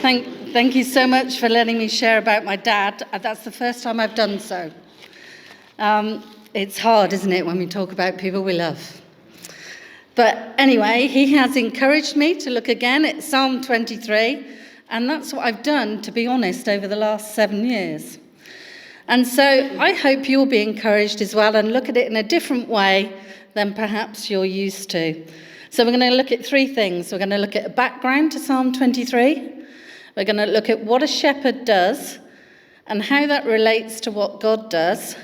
Thank you so much for letting me share about my dad. That's the first time I've done so. It's hard, isn't it, when we talk about people we love? But anyway, he has encouraged me to look again at Psalm 23, and that's what I've done, to be honest, over the last 7 years. And so I hope you'll be encouraged as well and look at it in a different way than perhaps you're used to. So we're going to look at 3 things. We're going to look at a background to Psalm 23. We're going to look at what a shepherd does and how that relates to what God does,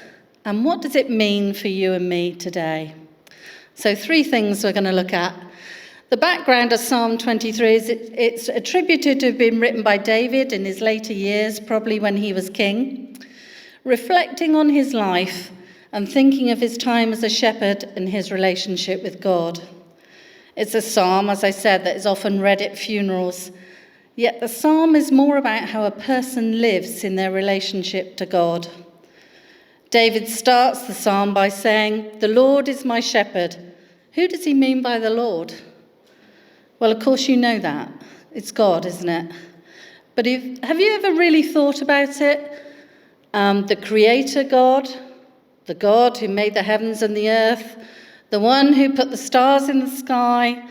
and what does it mean for you and me today. So 3 things we're going to look at. The background of Psalm 23 is it's attributed to have been written by David in his later years, probably when he was king, reflecting on his life and thinking of his time as a shepherd and his relationship with God. It's a psalm, as I said, that is often read at funerals. Yet the psalm is more about how a person lives in their relationship to God. David starts the psalm by saying, "The Lord is my shepherd." Who does he mean by the Lord? Well, of course you know that. It's God, isn't it? But have you ever really thought about it? The creator God, the God who made the heavens and the earth, the one who put the stars in the sky,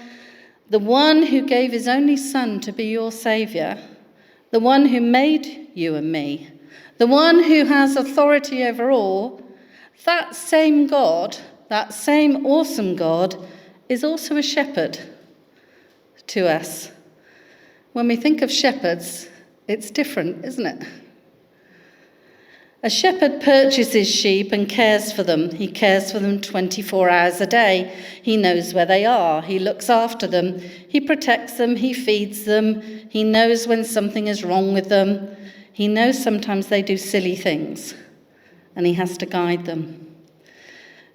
the one who gave his only son to be your saviour, the one who made you and me, the one who has authority over all, that same God, that same awesome God, is also a shepherd to us. When we think of shepherds, it's different, isn't it? A shepherd purchases sheep and cares for them. He cares for them 24 hours a day. He knows where they are. He looks after them. He protects them. He feeds them. He knows when something is wrong with them. He knows sometimes they do silly things, and he has to guide them.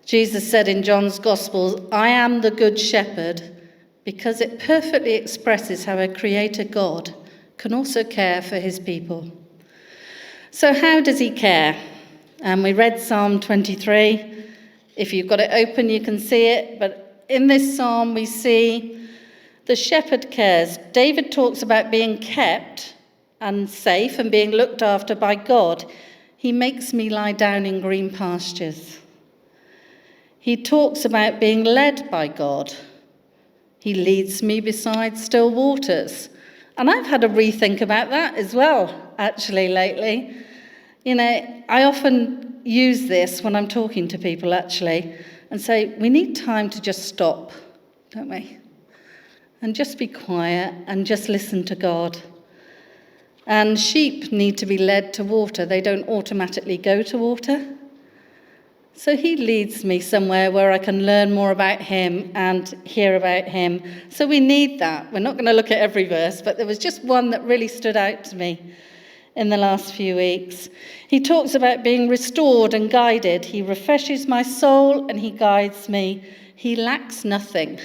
Jesus said in John's Gospel, "I am the good shepherd," because it perfectly expresses how a creator God can also care for his people. So how does he care? We read Psalm 23. If you've got it open, you can see it. But in this psalm, we see the shepherd cares. David talks about being kept and safe and being looked after by God. He makes me lie down in green pastures. He talks about being led by God. He leads me beside still waters. And I've had a rethink about that as well, actually, lately. You know, I often use this when I'm talking to people, actually, and say, we need time to just stop, don't we? And just be quiet and just listen to God. And sheep need to be led to water. They don't automatically go to water. So he leads me somewhere where I can learn more about him and hear about him. So we need that. We're not going to look at every verse, but there was just one that really stood out to me in the last few weeks. He talks about being restored and guided. He refreshes my soul and he guides me. He lacks nothing.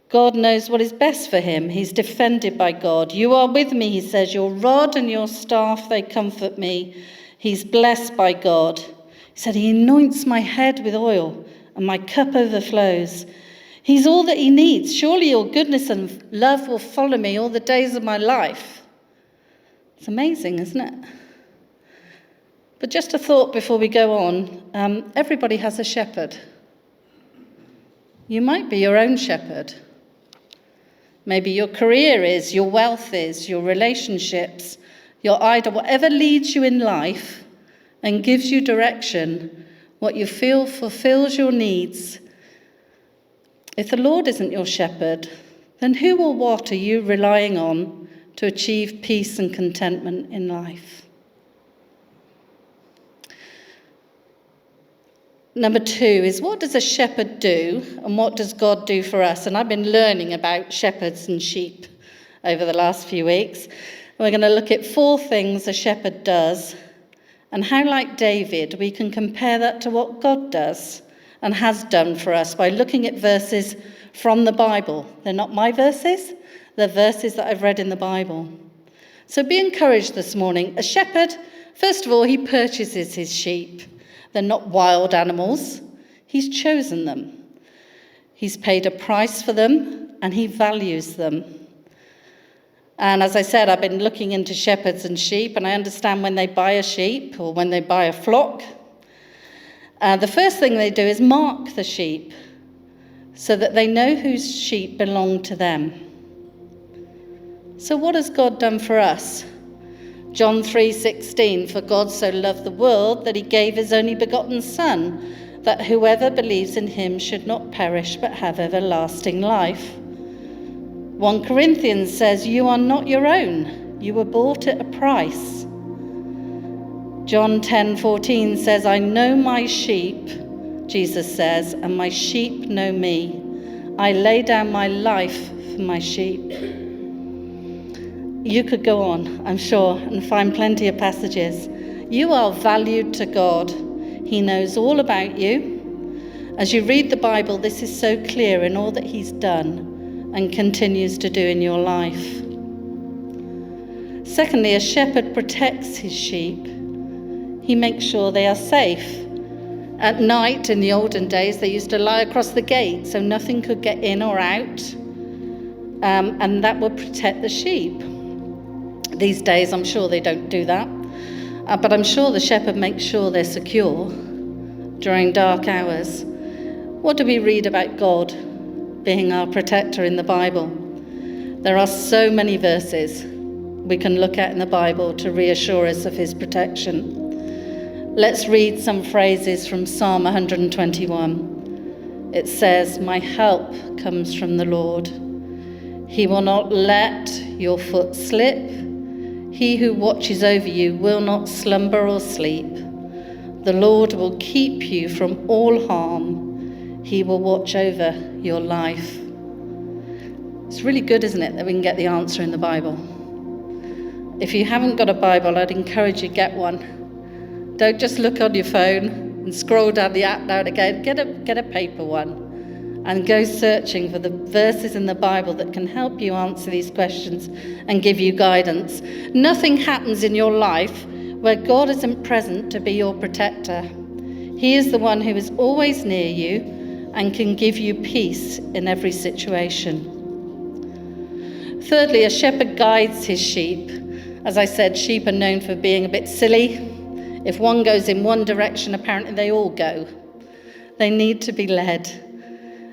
God knows what is best for him. He's defended by God. You are with me, he says. Your rod and your staff, they comfort me. He's blessed by God. He said, he anoints my head with oil and my cup overflows. He's all that he needs. Surely your goodness and love will follow me all the days of my life. It's amazing, isn't it? But just a thought before we go on. Everybody has a shepherd. You might be your own shepherd. Maybe your career is, your wealth is, your relationships, your idol, whatever leads you in life and gives you direction, what you feel fulfills your needs. If the Lord isn't your shepherd, then who or what are you relying on to achieve peace and contentment in life? Number 2 is, what does a shepherd do and what does God do for us? And I've been learning about shepherds and sheep over the last few weeks. We're going to look at 4 things a shepherd does and how, like David, we can compare that to what God does and has done for us by looking at verses from the Bible. They're not my verses, they're verses that I've read in the Bible. So be encouraged this morning. A shepherd, first of all, he purchases his sheep. They're not wild animals. He's chosen them. He's paid a price for them and he values them. And as I said, I've been looking into shepherds and sheep, and I understand when they buy a sheep or when they buy a flock, the first thing they do is mark the sheep so that they know whose sheep belong to them. So what has God done for us? John 3:16, for God so loved the world that he gave his only begotten Son, that whoever believes in him should not perish but have everlasting life. 1 Corinthians says, you are not your own, you were bought at a price. John 10:14 says, I know my sheep, Jesus says, and my sheep know me. I lay down my life for my sheep. You could go on, I'm sure, and find plenty of passages. You are valued to God. He knows all about you. As you read the Bible, this is so clear in all that he's done and continues to do in your life. Secondly, a shepherd protects his sheep. He makes sure they are safe. At night, in the olden days, they used to lie across the gate so nothing could get in or out, and that would protect the sheep. These days, I'm sure they don't do that, but I'm sure the shepherd makes sure they're secure during dark hours. What do we read about God being our protector in the Bible? There are so many verses we can look at in the Bible to reassure us of his protection. Let's read some phrases from Psalm 121. It says, my help comes from the Lord. He will not let your foot slip. He who watches over you will not slumber or sleep. The Lord will keep you from all harm. He will watch over your life. It's really good, isn't it, that we can get the answer in the Bible? If you haven't got a Bible, I'd encourage you to get one. Don't just look on your phone and scroll down the app now and again. Get a paper one and go searching for the verses in the Bible that can help you answer these questions and give you guidance. Nothing happens in your life where God isn't present to be your protector. He is the one who is always near you and can give you peace in every situation. Thirdly, a shepherd guides his sheep. As I said, sheep are known for being a bit silly. If one goes in one direction, apparently they all go. They need to be led.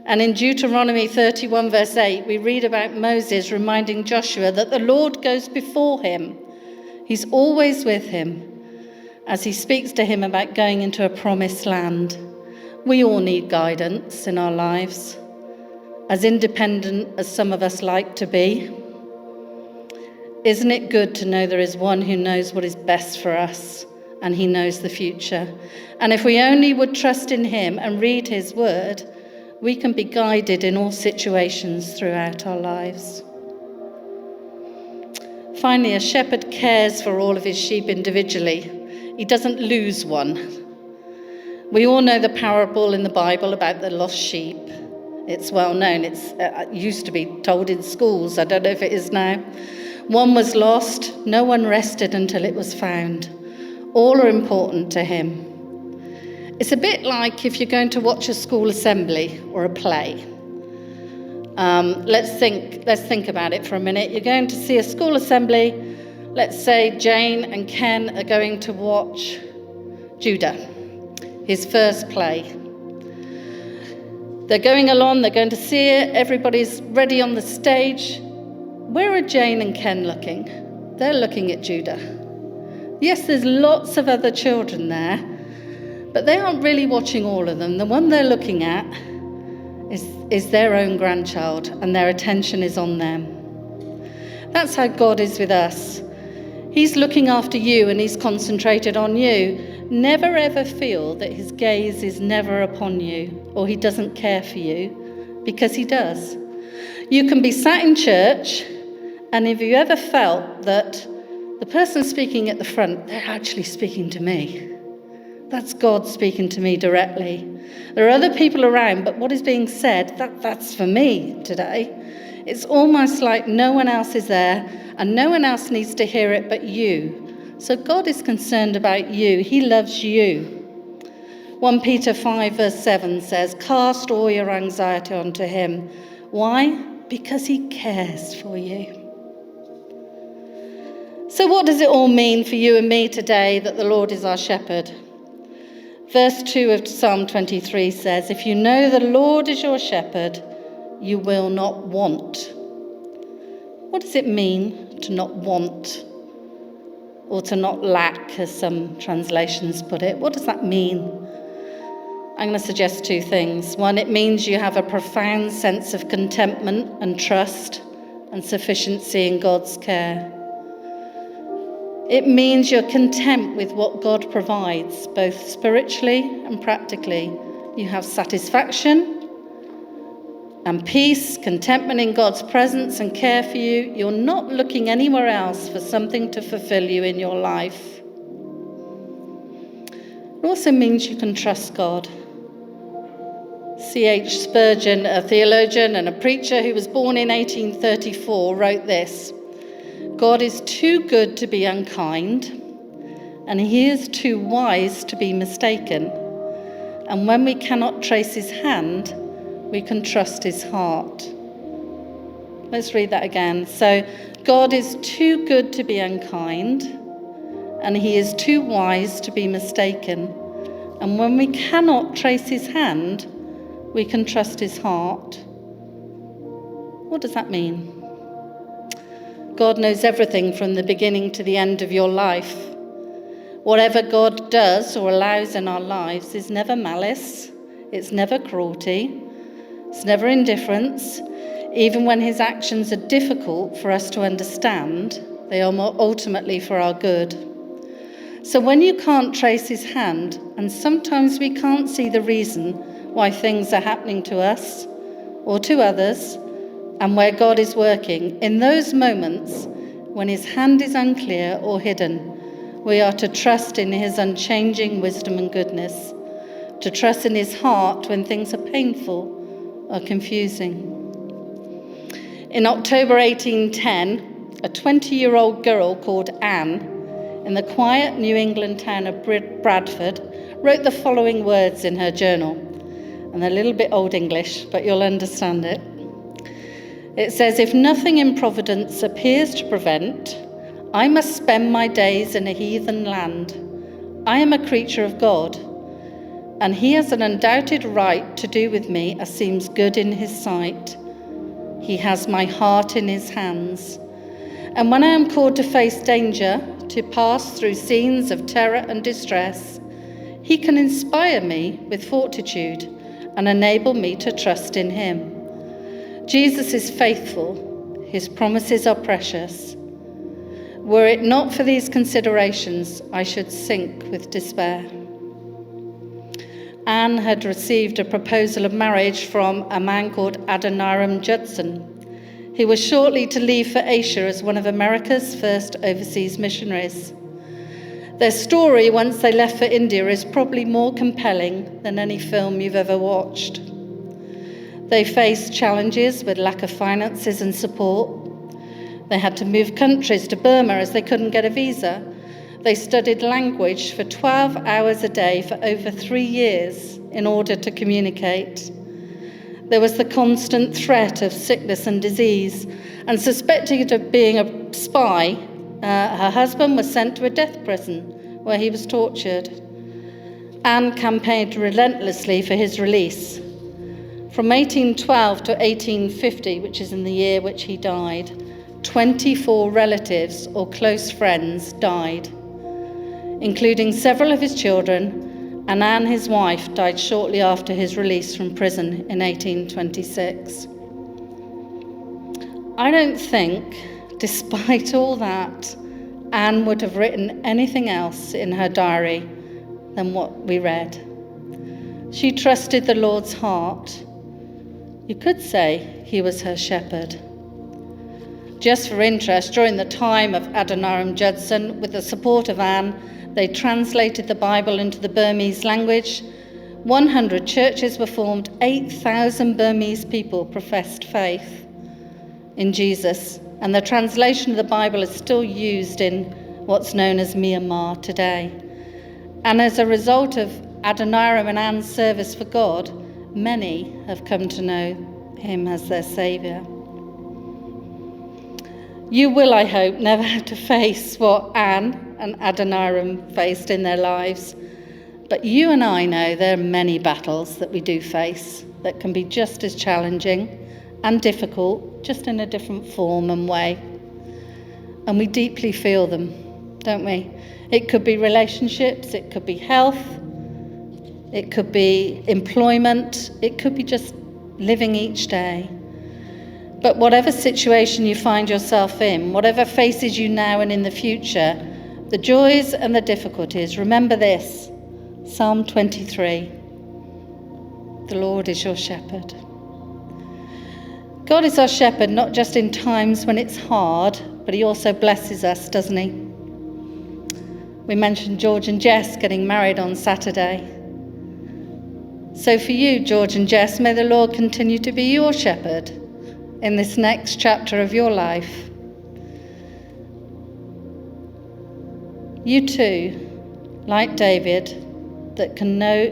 And in Deuteronomy 31 verse 8, we read about Moses reminding Joshua that the Lord goes before him. He's always with him as he speaks to him about going into a promised land. We all need guidance in our lives, as independent as some of us like to be. Isn't it good to know there is one who knows what is best for us, and he knows the future? And if we only would trust in him and read his word, we can be guided in all situations throughout our lives. Finally, a shepherd cares for all of his sheep individually. He doesn't lose one. We all know the parable in the Bible about the lost sheep. It's well known. It used to be told in schools. I don't know if it is now. One was lost. No one rested until it was found. All are important to him. It's a bit like if you're going to watch a school assembly or a play. Let's think about it for a minute. You're going to see a school assembly. Let's say Jane and Ken are going to watch Judah, his first play. They're going along, they're going to see it, everybody's ready on the stage. Where are Jane and Ken looking? They're looking at Judah. Yes, there's lots of other children there, but they aren't really watching all of them. The one they're looking at is their own grandchild, and their attention is on them. That's how God is with us. He's looking after you and he's concentrated on you. Never ever feel that his gaze is never upon you or he doesn't care for you, because he does. You can be sat in church, and if you ever felt that the person speaking at the front, they're actually speaking to me. That's God speaking to me directly. There are other people around, but what is being said, that's for me today. It's almost like no one else is there and no one else needs to hear it but you. So God is concerned about you. He loves you. 1 Peter 5 verse 7 says, cast all your anxiety onto him. Why? Because he cares for you. So what does it all mean for you and me today that the Lord is our shepherd? Verse 2 of Psalm 23 says, "If you know the Lord is your shepherd, you will not want." What does it mean to not want, or to not lack, as some translations put it? What does that mean? I'm going to suggest two things. One, it means you have a profound sense of contentment and trust and sufficiency in God's care. It means you're content with what God provides, both spiritually and practically. You have satisfaction and peace, contentment in God's presence and care for you. You're not looking anywhere else for something to fulfill you in your life. It also means you can trust God. C.H. Spurgeon, a theologian and a preacher who was born in 1834, wrote this: "God is too good to be unkind, and he is too wise to be mistaken. And when we cannot trace his hand, we can trust his heart." Let's read that again. So, God is too good to be unkind, and he is too wise to be mistaken. And when we cannot trace his hand, we can trust his heart. What does that mean? God knows everything from the beginning to the end of your life. Whatever God does or allows in our lives is never malice, it's never cruelty, it's never indifference. Even when his actions are difficult for us to understand, they are more ultimately for our good. So when you can't trace his hand, and sometimes we can't see the reason why things are happening to us or to others, and where God is working, in those moments when his hand is unclear or hidden, we are to trust in his unchanging wisdom and goodness, to trust in his heart when things are painful or confusing. In October 1810, a 20-year-old girl called Anne, in the quiet New England town of Bradford, wrote the following words in her journal. And they're a little bit Old English, but you'll understand it. It says, "If nothing in Providence appears to prevent, I must spend my days in a heathen land. I am a creature of God, and he has an undoubted right to do with me as seems good in his sight. He has my heart in his hands. And when I am called to face danger, to pass through scenes of terror and distress, he can inspire me with fortitude and enable me to trust in him. Jesus is faithful. His promises are precious. Were it not for these considerations, I should sink with despair." Anne had received a proposal of marriage from a man called Adoniram Judson. He was shortly to leave for Asia as one of America's first overseas missionaries. Their story, once they left for India, is probably more compelling than any film you've ever watched. They faced challenges with lack of finances and support. They had to move countries to Burma as they couldn't get a visa. They studied language for 12 hours a day for over 3 years in order to communicate. There was the constant threat of sickness and disease, and suspected of being a spy, her husband was sent to a death prison where he was tortured. Anne campaigned relentlessly for his release. From 1812 to 1850, which is in the year which he died, 24 relatives or close friends died, including several of his children, and Anne, his wife, died shortly after his release from prison in 1826. I don't think, despite all that, Anne would have written anything else in her diary than what we read. She trusted the Lord's heart. You could say he was her shepherd. Just for interest, during the time of Adoniram Judson, with the support of Anne, they translated the Bible into the Burmese language. 100 churches were formed. 8,000 Burmese people professed faith in Jesus. And the translation of the Bible is still used in what's known as Myanmar today. And as a result of Adoniram and Anne's service for God, many have come to know him as their saviour. You will, I hope, never have to face what Anne and Adoniram faced in their lives. But you and I know there are many battles that we do face that can be just as challenging and difficult, just in a different form and way. And we deeply feel them, don't we? It could be relationships, it could be health, it could be employment, it could be just living each day. But whatever situation you find yourself in, whatever faces you now and in the future, the joys and the difficulties, remember this, Psalm 23, the Lord is your shepherd. God is our shepherd, not just in times when it's hard, but he also blesses us, doesn't he? We mentioned George and Jess getting married on Saturday. So for you, George and Jess, may the Lord continue to be your shepherd in this next chapter of your life. You too, like David, that can know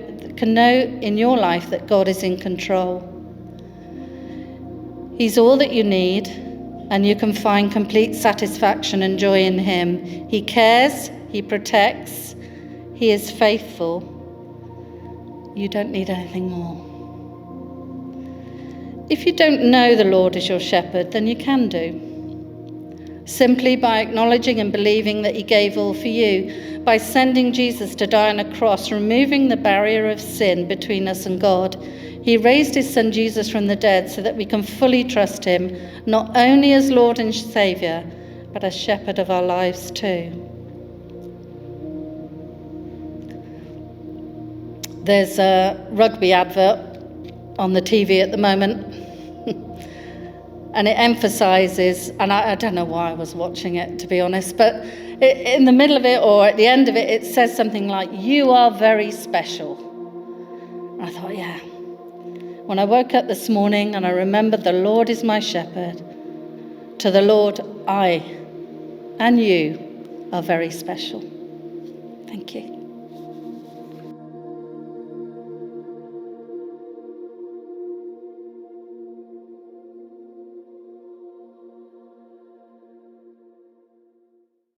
in your life that God is in control. He's all that you need, and you can find complete satisfaction and joy in him. He cares, he protects, he is faithful. You don't need anything more. If you don't know the Lord as your shepherd, then you can do. Simply by acknowledging and believing that he gave all for you, by sending Jesus to die on a cross, removing the barrier of sin between us and God. He raised his son Jesus from the dead so that we can fully trust him, not only as Lord and Saviour, but as shepherd of our lives too. There's a rugby advert on the TV at the moment, and it emphasises, and I don't know why I was watching it, to be honest, but in the middle of it or at the end of it, it says something like, "You are very special." And I thought, yeah. When I woke up this morning and I remembered the Lord is my shepherd, to the Lord, I and you are very special. Thank you.